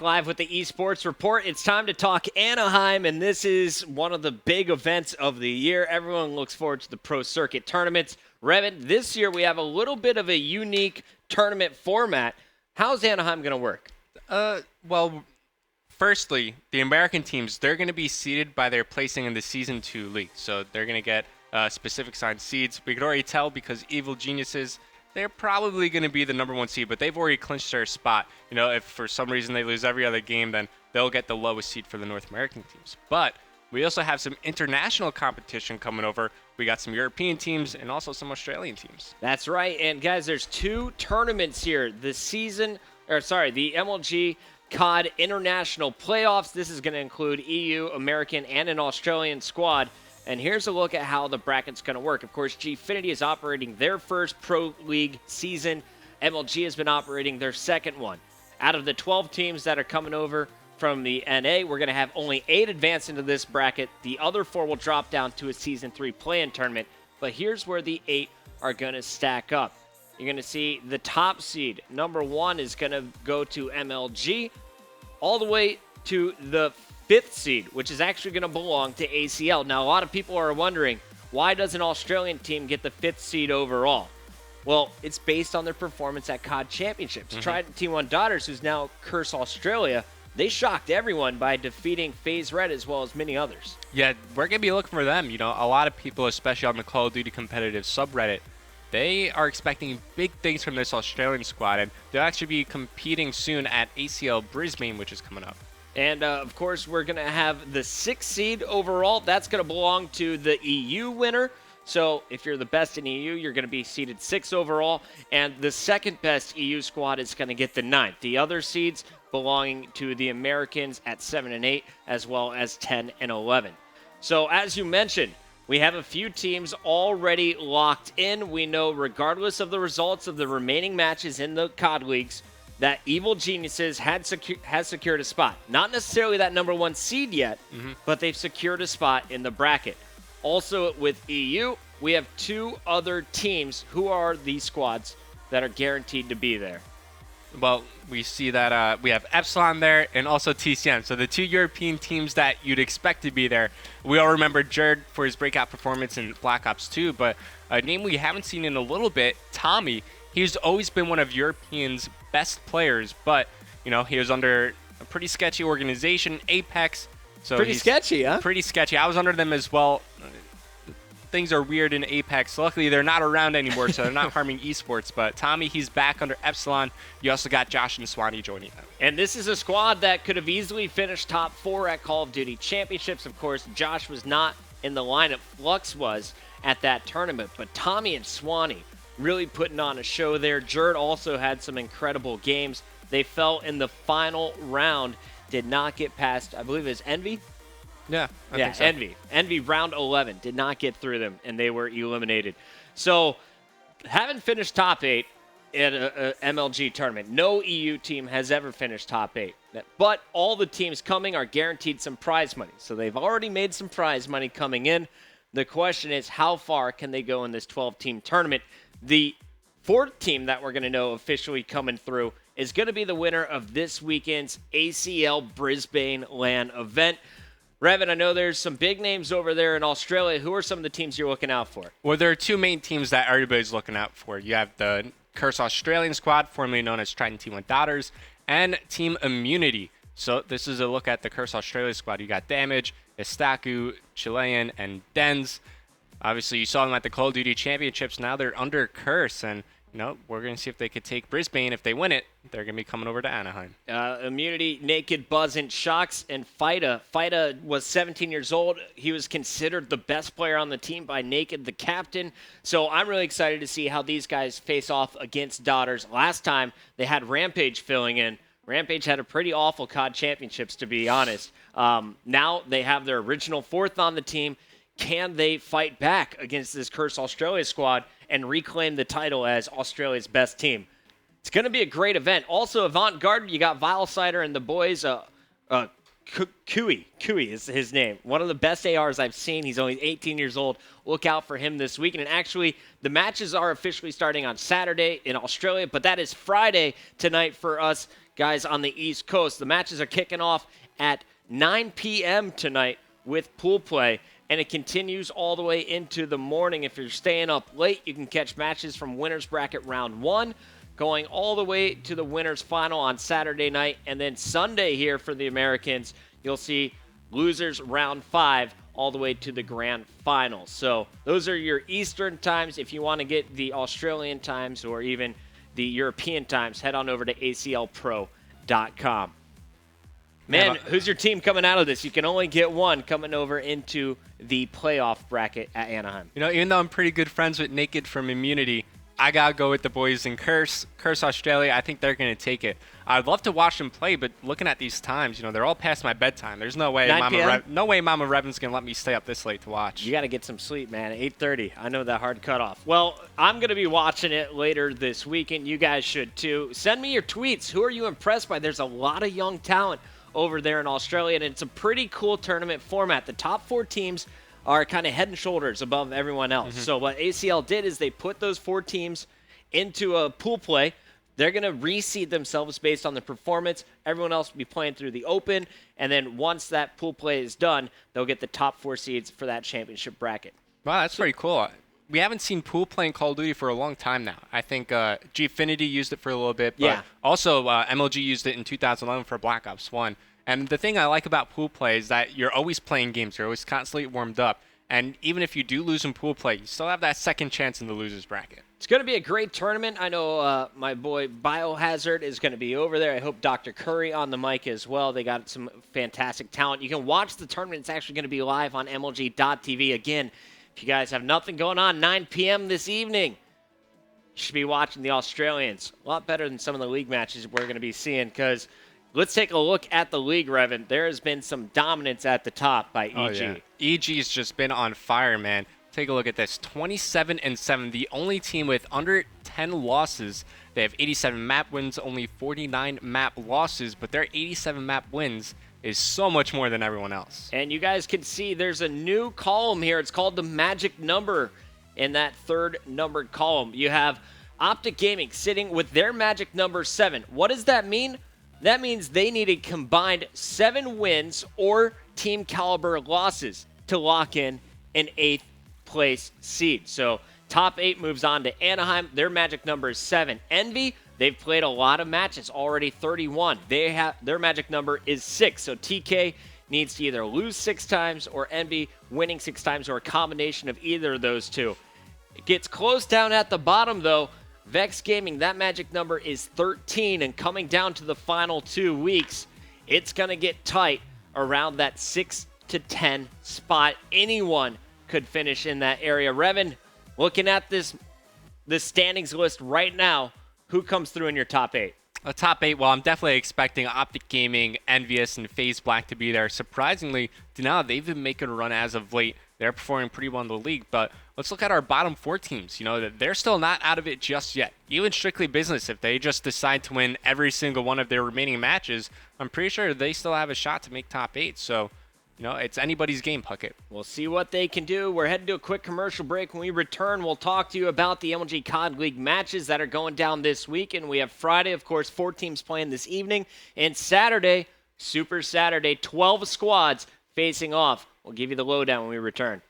Live with the eSports Report. It's time to talk Anaheim, and this is one of the big events of the year. Everyone looks forward to the Pro Circuit tournaments. Revin, this year we have a little bit of a unique tournament format. How's Anaheim going to work? Well, firstly, the American teams, they're going to be seeded by their placing in the Season 2 league. So they're going to get specific signed seeds. We could already tell because Evil Geniuses, they're probably going to be the number 1 seed, but they've already clinched their spot. You know, if for some reason they lose every other game, then they'll get the lowest seed for the North American teams. But we also have some international competition coming over. We got some European teams and also some Australian teams. That's right. And guys, there's 2 tournaments here. The MLG CoD International Playoffs. This is going to include EU, American, and an Australian squad. And here's a look at how the bracket's going to work. Of course, Gfinity is operating their first Pro League season. MLG has been operating their second one. Out of the 12 teams that are coming over from the NA, we're going to have only 8 advance into this bracket. The other 4 will drop down to a Season 3 play-in tournament. But here's where the 8 are going to stack up. You're going to see the top seed, number 1, is going to go to MLG, all the way to the 5th seed, which is actually going to belong to ACL. Now, a lot of people are wondering, why does an Australian team get the 5th seed overall? Well, it's based on their performance at CoD Championships. Try T1 Daughters, who's now Curse Australia. They shocked everyone by defeating FaZe Red as well as many others. Yeah, we're going to be looking for them. You know, a lot of people, especially on the Call of Duty competitive subreddit, they are expecting big things from this Australian squad, and they'll actually be competing soon at ACL Brisbane, which is coming up. And, of course, we're going to have the 6th seed overall. That's going to belong to the EU winner. So if you're the best in EU, you're going to be seeded 6 overall. And the second best EU squad is going to get the 9th. The other seeds belonging to the Americans at 7 and 8, as well as 10 and 11. So as you mentioned, we have a few teams already locked in. We know, regardless of the results of the remaining matches in the CoD leagues, that Evil Geniuses has secured a spot. Not necessarily that number 1 seed yet, but they've secured a spot in the bracket. Also with EU, we have 2 other teams who are these squads that are guaranteed to be there. Well, we see that we have Epsilon there and also TCM. So the 2 European teams that you'd expect to be there. We all remember Jared for his breakout performance in Black Ops 2, but a name we haven't seen in a little bit, Tommy. He's always been one of Europeans' best players, but, you know, he was under a pretty sketchy organization, Apex. So pretty sketchy, huh? Pretty sketchy. I was under them as well. Things are weird in Apex. Luckily, they're not around anymore, so they're not harming esports. But Tommy, he's back under Epsilon. You also got Josh and Swanee joining them. And this is a squad that could have easily finished top 4 at Call of Duty Championships. Of course, Josh was not in the lineup. Flux was at that tournament. But Tommy and Swanee really putting on a show there. Jared also had some incredible games. They fell in the final round, did not get past, I believe it was Envy? I think so. Envy. Envy round 11 did not get through them, and they were eliminated. So, haven't finished top 8 at a MLG tournament. No EU team has ever finished top 8. But all the teams coming are guaranteed some prize money. So they've already made some prize money coming in. The question is, how far can they go in this 12-team tournament? The 4th team that we're going to know officially coming through is going to be the winner of this weekend's ACL Brisbane LAN event. Revin, I know there's some big names over there in Australia. Who are some of the teams you're looking out for? Well, there are 2 main teams that everybody's looking out for. You have the Curse Australian squad, formerly known as Trident T1 Daughters, and Team Immunity. So this is a look at the Curse Australia squad. You got Damage, Estaku, Chilean, and Dens. Obviously, you saw them at the Call of Duty Championships. Now they're under Curse, and we're going to see if they could take Brisbane. If they win it, they're going to be coming over to Anaheim. Immunity, Naked, Buzz, and Shocks, and Fida. Fida was 17 years old. He was considered the best player on the team by Naked, the captain. So I'm really excited to see how these guys face off against Daughters. Last time, they had Rampage filling in. Rampage had a pretty awful CoD Championships, to be honest. Now they have their original 4th on the team. Can they fight back against this Curse Australia squad and reclaim the title as Australia's best team? It's going to be a great event. Also, Avant-Garde, you got Vilesider and the boys. Kui is his name. One of the best ARs I've seen. He's only 18 years old. Look out for him this weekend. And actually, the matches are officially starting on Saturday in Australia, but that is Friday tonight for us guys on the East Coast. The matches are kicking off at 9 p.m. tonight with pool play, and it continues all the way into the morning. If you're staying up late, you can catch matches from Winners Bracket Round 1, going all the way to the Winners Final on Saturday night, and then Sunday here for the Americans, you'll see Losers Round 5 all the way to the Grand Final. So those are your Eastern times. If you want to get the Australian times or even the European times, head on over to aclpro.com. Man, who's your team coming out of this? You can only get one coming over into the playoff bracket at Anaheim. Even though I'm pretty good friends with Naked from Immunity, I got to go with the boys in Curse Australia. I think they're going to take it. I'd love to watch them play, but looking at these times, they're all past my bedtime. There's no way Mama Revan's going to let me stay up this late to watch. You got to get some sleep, man. 8:30. I know that hard cutoff. Well, I'm going to be watching it later this weekend. You guys should too. Send me your tweets. Who are you impressed by? There's a lot of young talent over there in Australia, and it's a pretty cool tournament format. The top 4 teams are kind of head and shoulders above everyone else. So what ACL did is they put those 4 teams into a pool play. They're going to reseed themselves based on the performance. Everyone else will be playing through the Open, and then once that pool play is done, they'll get the top 4 seeds for that championship bracket. Wow, that's pretty cool. We haven't seen pool play in Call of Duty for a long time now. I think Gfinity used it for a little bit, but also MLG used it in 2011 for Black Ops 1. And the thing I like about pool play is that you're always playing games. You're always constantly warmed up. And even if you do lose in pool play, you still have that second chance in the losers bracket. It's going to be a great tournament. I know my boy Biohazard is going to be over there. I hope Dr. Curry on the mic as well. They got some fantastic talent. You can watch the tournament. It's actually going to be live on MLG.tv. Again, if you guys have nothing going on, 9 p.m. this evening, you should be watching the Australians. A lot better than some of the league matches we're going to be seeing, because let's take a look at the league, Revan. There has been some dominance at the top by EG. Oh, yeah. EG's just been on fire, man. Take a look at this. 27-7, the only team with under 10 losses. They have 87 map wins, only 49 map losses, but their 87 map wins is so much more than everyone else. And you guys can see there's a new column here. It's called the magic number in that third numbered column. You have Optic Gaming sitting with their magic number 7. What does that mean? That means they need a combined 7 wins or team caliber losses to lock in an 8th place seed. So top 8 moves on to Anaheim. Their magic number is 7. Envy, they've played a lot of matches, already 31. Their magic number is 6. So TK needs to either lose 6 times or Envy winning 6 times, or a combination of either of those two. It gets close down at the bottom though. Vex Gaming, that magic number is 13, and coming down to the final 2 weeks, it's going to get tight around that 6 to 10 spot. Anyone could finish in that area. Revan, looking at this standings list right now, who comes through in your top 8? Top 8, well, I'm definitely expecting Optic Gaming, Envious, and FaZe Black to be there. Surprisingly, Denali, they've been making a run as of late. They're performing pretty well in the league, but let's look at our bottom 4 teams. They're still not out of it just yet. Even Strictly Business, if they just decide to win every single one of their remaining matches, I'm pretty sure they still have a shot to make top 8. So, it's anybody's game, Puckett. We'll see what they can do. We're heading to a quick commercial break. When we return, we'll talk to you about the MLG CoD League matches that are going down this week. And we have Friday, of course, 4 teams playing this evening. And Saturday, Super Saturday, 12 squads facing off. We'll give you the lowdown when we return.